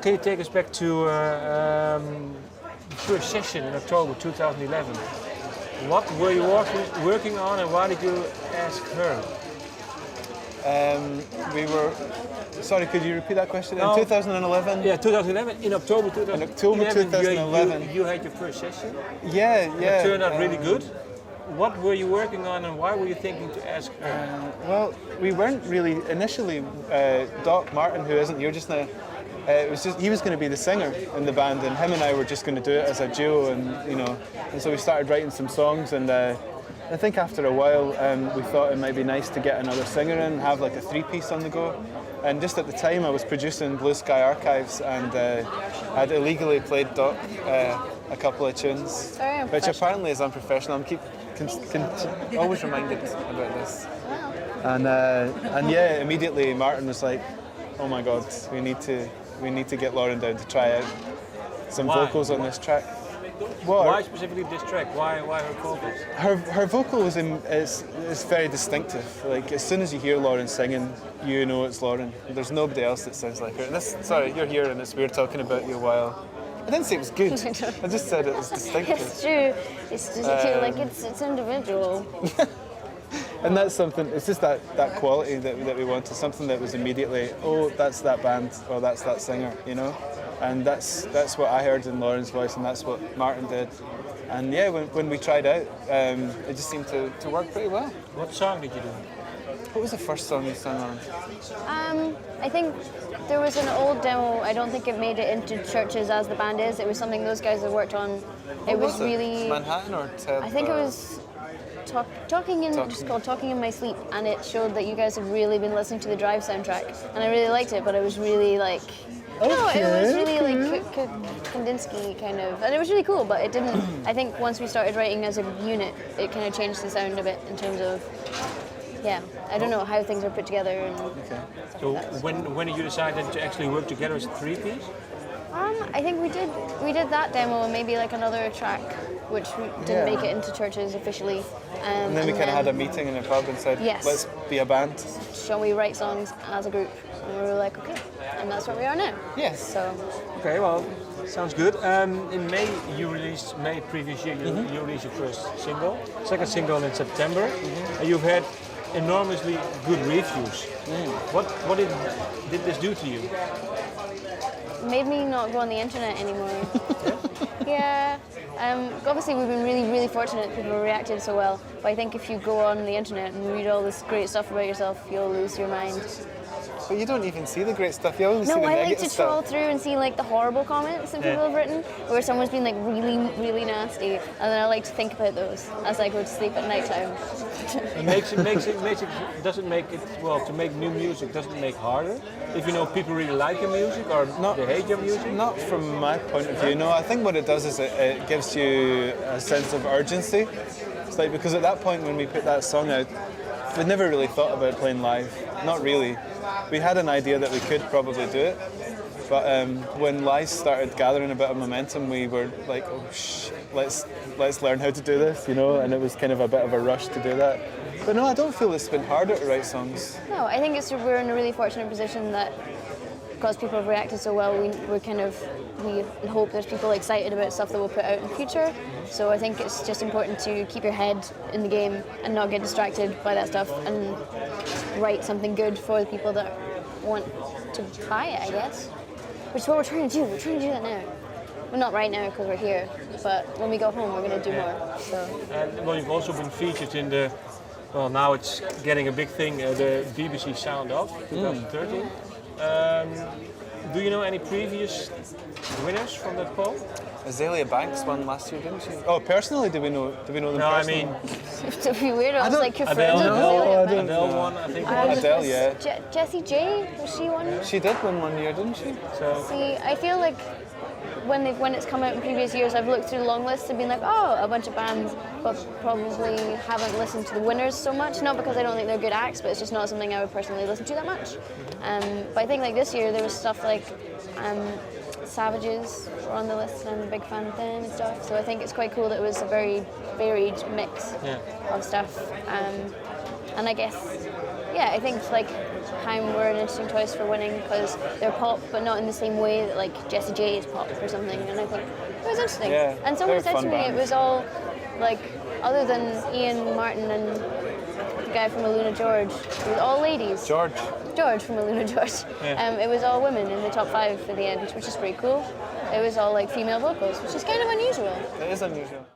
can you take us back to the first session in October 2011? What were you working on, and why did you ask her? We were... Sorry, could you repeat that question? No. In 2011? Yeah, 2011. In October 2011. In October 2011. You had your first session. Yeah. It turned out really good. What were you working on, and why were you thinking to ask her? Well, we weren't really initially. Doc Martin, who isn't here just now, it was just he was going to be the singer in the band, and him and I were just going to do it as a duo, and so we started writing some songs, and I think after a while we thought it might be nice to get another singer in, and have like a three-piece on the go. And just at the time, I was producing Blue Sky Archives, and I'd illegally played Doc a couple of tunes, which apparently is unprofessional. I'm always reminded about this. Wow. And yeah, immediately Martin was like, "Oh my God, we need to get Lauren down to try out some vocals on this track." Why specifically this track? Why her vocals? Her vocal is very distinctive. Like as soon as you hear Lauren singing, you know it's Lauren. There's nobody else that sounds like her. And sorry, you're here, and it's weird talking about you while. I didn't say it was good. I just said it was distinctive. It's true. It's just like it's individual. And that's something. It's just that quality that we wanted. Something that was immediately, oh, that's that band, or that's that singer, And that's what I heard in Lauren's voice, and that's what Martin did. And yeah, when we tried out, it just seemed to work pretty well. What song did you do? What was the first song you sang on? I think there was an old demo. I don't think it made it into Chvrches as the band is. It was something those guys had worked on. It was really Manhattan or Ted? I think it was just called Talking in My Sleep, and it showed that you guys had really been listening to the Drive soundtrack, and I really liked it, but it was really like. No, it was really like Kandinsky kind of, and it was really cool, but it didn't, I think once we started writing as a unit, it kind of changed the sound a bit in terms of, I don't know how things are put together and stuff So like that. when did you decide to actually work together as a three-piece? I think we did that demo and maybe like another track, which didn't make it into Chvrches officially. And then we kind of had a meeting in a pub and said, let's be a band. Shall we write songs as a group? And we were like, okay. And that's where we are now. Yes. So. Okay, well, sounds good. In May previous year, you released your first single, second single in September, and you've had enormously good reviews. What did this do to you? Made me not go on the internet anymore. Yeah. Obviously, we've been really, really fortunate that people reacted so well. But I think if you go on the internet and read all this great stuff about yourself, you'll lose your mind. But you don't even see the great stuff. You only see the I like negative to stuff. trawl through and see like the horrible comments that people have written, where someone's been like really, really nasty, and then I like to think about those as I go to sleep at night time. Doesn't make it, well, to make new music doesn't make harder if you know people really like your music or they hate your music? Not from my point of view, no. I think what it does is it gives you a sense of urgency. It's like, because at that point when we put that song out, we'd never really thought about playing live. Not really. We had an idea that we could probably do it, but when Lies started gathering a bit of momentum, we were like, oh let's learn how to do this, and it was kind of a bit of a rush to do that. But no, I don't feel it's been harder to write songs. No, I think we're in a really fortunate position that because people have reacted so well, we hope there's people excited about stuff that we'll put out in the future. So I think it's just important to keep your head in the game and not get distracted by that stuff and write something good for the people that want to buy it, I guess. Which is what we're trying to do. We're trying to do that now. Well, not right now because we're here, but when we go home, we're going to do more. So. Well, you've also been featured in the, well, now it's getting a big thing, the BBC Sound Off 2013. Do you know any previous winners from that poll? Azalea Banks won last year, didn't she? Oh, personally, do we know them personally? No, I mean... To be weird, I was like, your friends with Adele, Azalea Banks. Adele won, I think. Adele, yeah. Jessie J, was she one? She did win one year, didn't she? So. See, I feel like when it's come out in previous years, I've looked through the long lists and been like, oh, a bunch of bands, but probably haven't listened to the winners so much. Not because I don't think they're good acts, but it's just not something I would personally listen to that much. But I think like this year there was stuff like Savages were on the list, and I'm a big fan of them and stuff. So I think it's quite cool that it was a very varied mix of stuff. And I guess, I think like Haim were an interesting choice for winning because they're pop, but not in the same way that like Jessie J is pop or something. And I think it was interesting. Yeah, and someone they're a said to fun me band. it was all like, other than Ian Martin and the guy from Aluna George, it was all ladies. George. George from Aluna George. It was all women in the top 5 for the end, which is pretty cool. It was all like female vocals, which is kind of unusual. It is unusual.